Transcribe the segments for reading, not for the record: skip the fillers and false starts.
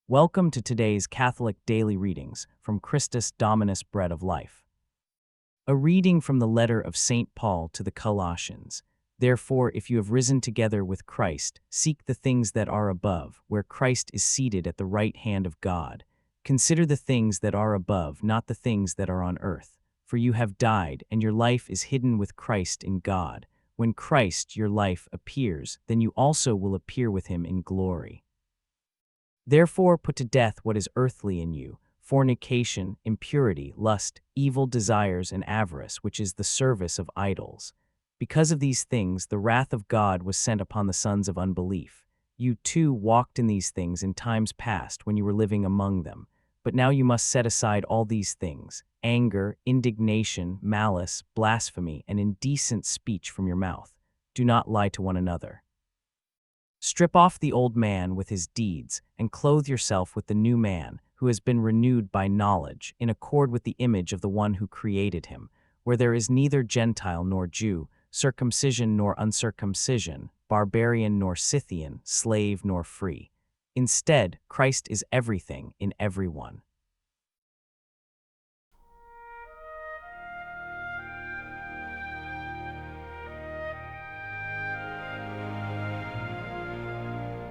Welcome to today's Catholic Daily Readings from Christus Dominus Bread of Life. A reading from the letter of St. Paul to the Colossians. Therefore, if you have risen together with Christ, seek the things that are above, where Christ is seated at the right hand of God. Consider the things that are above, not the things that are on earth. For you have died, and your life is hidden with Christ in God. When Christ, your life, appears, then you also will appear with him in glory. Therefore put to death what is earthly in you, fornication, impurity, lust, evil desires, and avarice, which is the service of idols. Because of these things the wrath of God was sent upon the sons of unbelief. You too walked in these things in times past when you were living among them. But now you must set aside all these things: anger, indignation, malice, blasphemy, and indecent speech from your mouth. Do not lie to one another. Strip off the old man with his deeds, and clothe yourself with the new man, who has been renewed by knowledge, in accord with the image of the one who created him, where there is neither Gentile nor Jew, circumcision nor uncircumcision, barbarian nor Scythian, slave nor free. Instead, Christ is everything in everyone.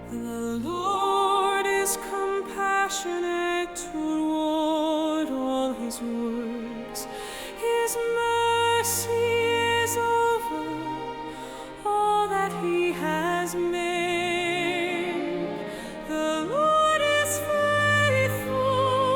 The Lord is compassionate toward all his works. His mercy is over all that he has made. The Lord is faithful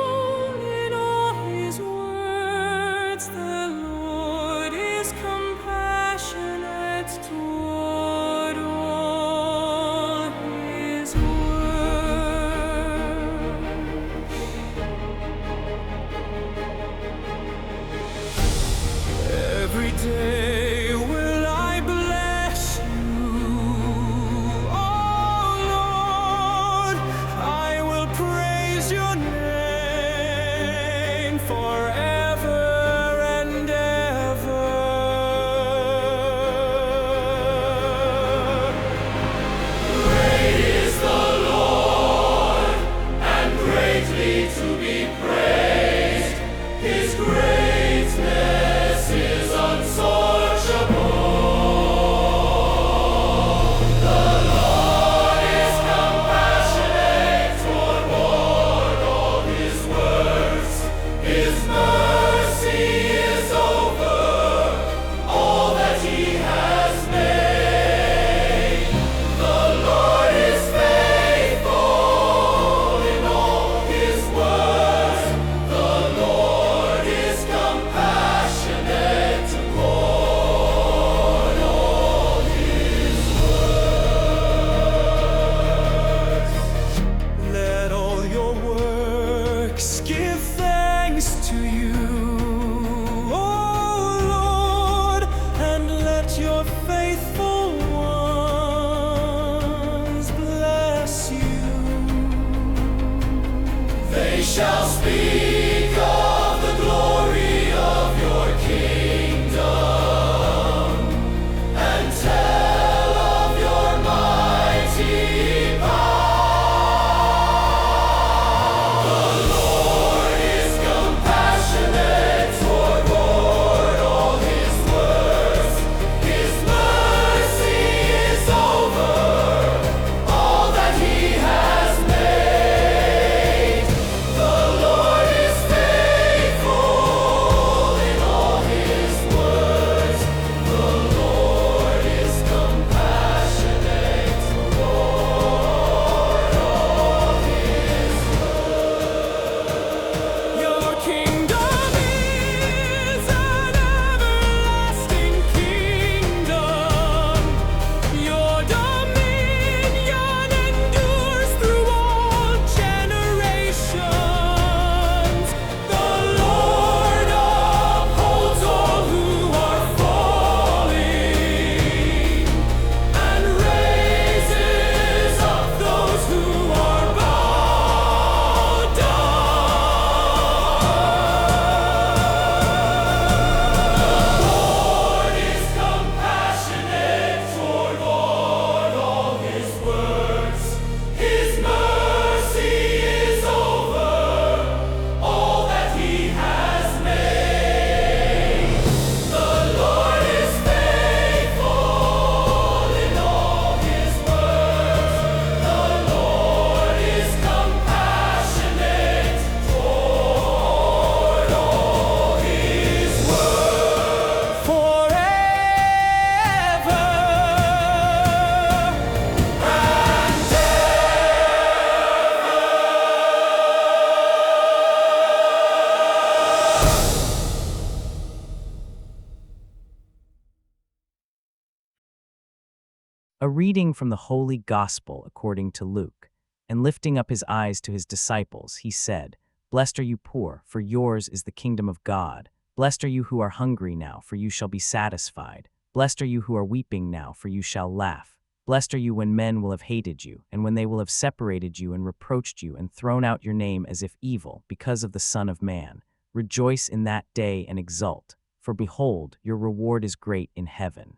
A reading from the Holy Gospel according to Luke. And lifting up his eyes to his disciples, he said, "Blessed are you poor, for yours is the kingdom of God. Blessed are you who are hungry now, for you shall be satisfied. Blessed are you who are weeping now, for you shall laugh. Blessed are you when men will have hated you, and when they will have separated you and reproached you and thrown out your name as if evil, because of the Son of Man. Rejoice in that day and exult, for behold, your reward is great in heaven.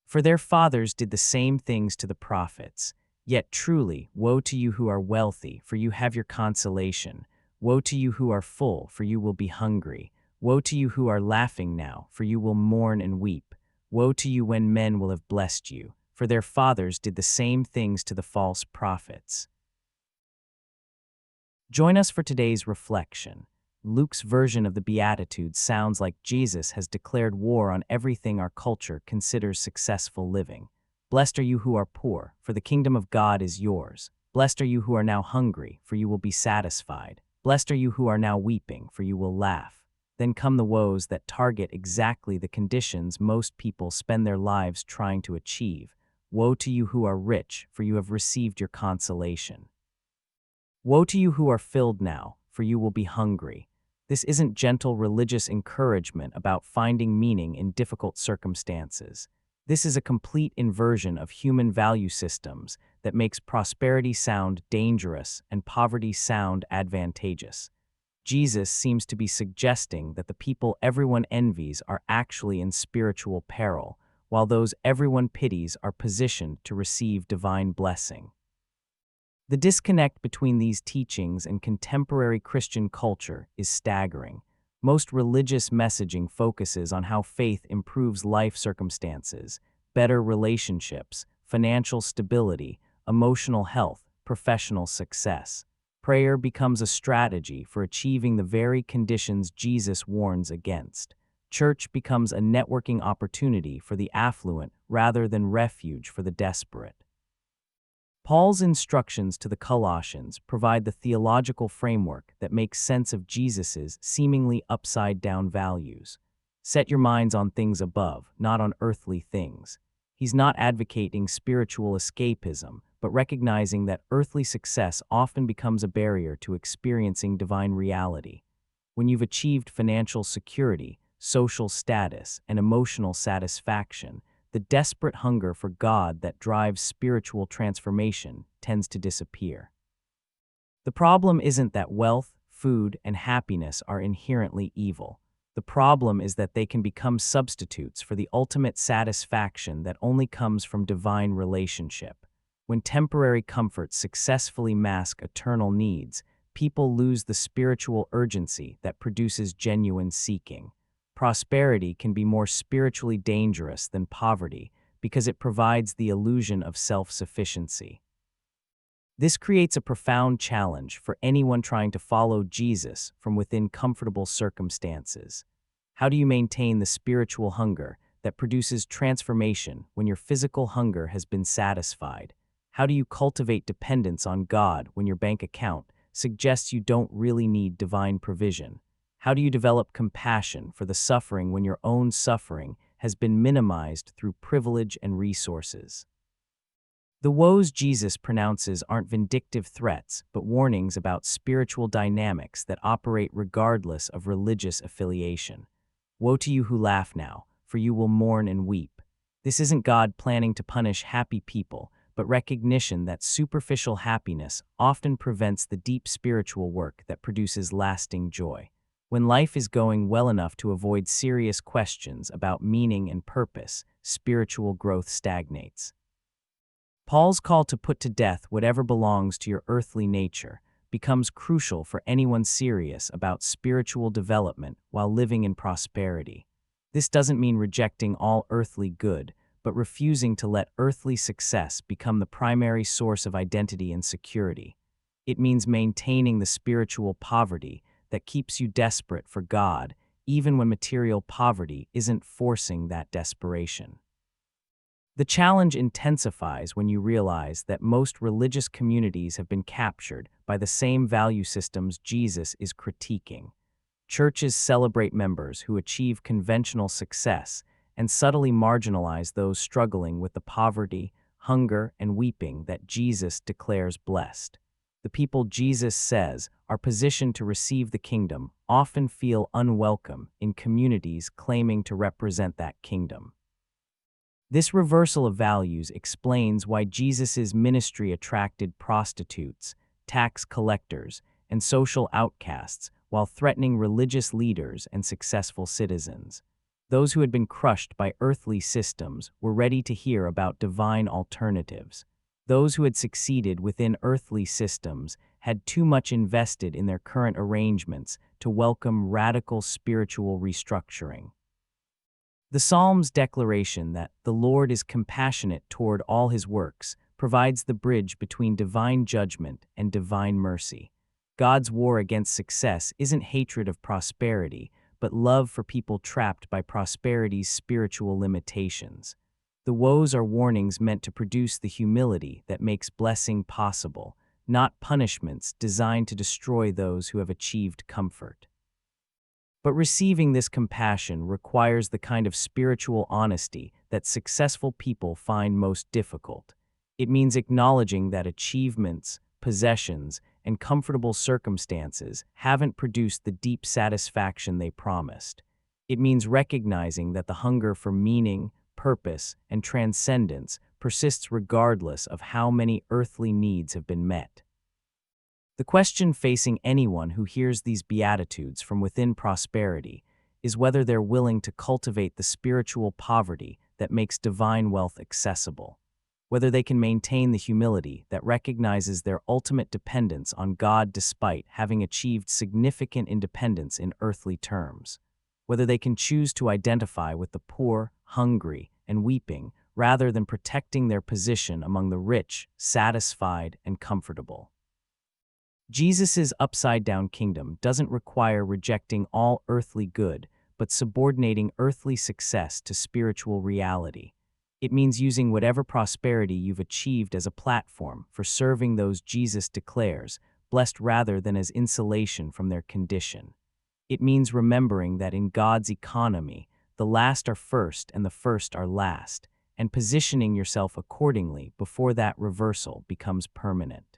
For their fathers did the same things to the prophets. Yet truly, woe to you who are wealthy, for you have your consolation. Woe to you who are full, for you will be hungry. Woe to you who are laughing now, for you will mourn and weep. Woe to you when men will have blessed you, for their fathers did the same things to the false prophets." Join us for today's reflection. Luke's version of the Beatitudes sounds like Jesus has declared war on everything our culture considers successful living. Blessed are you who are poor, for the kingdom of God is yours. Blessed are you who are now hungry, for you will be satisfied. Blessed are you who are now weeping, for you will laugh. Then come the woes that target exactly the conditions most people spend their lives trying to achieve. Woe to you who are rich, for you have received your consolation. Woe to you who are filled now, for you will be hungry. This isn't gentle religious encouragement about finding meaning in difficult circumstances. This is a complete inversion of human value systems that makes prosperity sound dangerous and poverty sound advantageous. Jesus seems to be suggesting that the people everyone envies are actually in spiritual peril, while those everyone pities are positioned to receive divine blessing. The disconnect between these teachings and contemporary Christian culture is staggering. Most religious messaging focuses on how faith improves life circumstances, better relationships, financial stability, emotional health, professional success. Prayer becomes a strategy for achieving the very conditions Jesus warns against. Church becomes a networking opportunity for the affluent rather than refuge for the desperate. Paul's instructions to the Colossians provide the theological framework that makes sense of Jesus's seemingly upside-down values. Set your minds on things above, not on earthly things. He's not advocating spiritual escapism, but recognizing that earthly success often becomes a barrier to experiencing divine reality. When you've achieved financial security, social status, and emotional satisfaction, the desperate hunger for God that drives spiritual transformation tends to disappear. The problem isn't that wealth, food, and happiness are inherently evil. The problem is that they can become substitutes for the ultimate satisfaction that only comes from divine relationship. When temporary comforts successfully mask eternal needs, people lose the spiritual urgency that produces genuine seeking. Prosperity can be more spiritually dangerous than poverty because it provides the illusion of self-sufficiency. This creates a profound challenge for anyone trying to follow Jesus from within comfortable circumstances. How do you maintain the spiritual hunger that produces transformation when your physical hunger has been satisfied? How do you cultivate dependence on God when your bank account suggests you don't really need divine provision? How do you develop compassion for the suffering when your own suffering has been minimized through privilege and resources? The woes Jesus pronounces aren't vindictive threats, but warnings about spiritual dynamics that operate regardless of religious affiliation. Woe to you who laugh now, for you will mourn and weep. This isn't God planning to punish happy people, but recognition that superficial happiness often prevents the deep spiritual work that produces lasting joy. When life is going well enough to avoid serious questions about meaning and purpose, spiritual growth stagnates. Paul's call to put to death whatever belongs to your earthly nature becomes crucial for anyone serious about spiritual development while living in prosperity. This doesn't mean rejecting all earthly good, but refusing to let earthly success become the primary source of identity and security. It means maintaining the spiritual poverty that keeps you desperate for God, even when material poverty isn't forcing that desperation. The challenge intensifies when you realize that most religious communities have been captured by the same value systems Jesus is critiquing. Churches celebrate members who achieve conventional success and subtly marginalize those struggling with the poverty, hunger, and weeping that Jesus declares blessed. The people Jesus says are positioned to receive the kingdom often feel unwelcome in communities claiming to represent that kingdom. This reversal of values explains why Jesus' ministry attracted prostitutes, tax collectors, and social outcasts while threatening religious leaders and successful citizens. Those who had been crushed by earthly systems were ready to hear about divine alternatives. Those who had succeeded within earthly systems had too much invested in their current arrangements to welcome radical spiritual restructuring. The Psalm's declaration that the Lord is compassionate toward all his works provides the bridge between divine judgment and divine mercy. God's war against success isn't hatred of prosperity, but love for people trapped by prosperity's spiritual limitations. The woes are warnings meant to produce the humility that makes blessing possible, not punishments designed to destroy those who have achieved comfort. But receiving this compassion requires the kind of spiritual honesty that successful people find most difficult. It means acknowledging that achievements, possessions, and comfortable circumstances haven't produced the deep satisfaction they promised. It means recognizing that the hunger for meaning, purpose, and transcendence persists regardless of how many earthly needs have been met. The question facing anyone who hears these beatitudes from within prosperity is whether they're willing to cultivate the spiritual poverty that makes divine wealth accessible, whether they can maintain the humility that recognizes their ultimate dependence on God despite having achieved significant independence in earthly terms, whether they can choose to identify with the poor, hungry, and weeping rather than protecting their position among the rich, satisfied, and comfortable. Jesus' upside-down kingdom doesn't require rejecting all earthly good, but subordinating earthly success to spiritual reality. It means using whatever prosperity you've achieved as a platform for serving those Jesus declares blessed rather than as insulation from their condition. It means remembering that in God's economy, the last are first and the first are last, and positioning yourself accordingly before that reversal becomes permanent.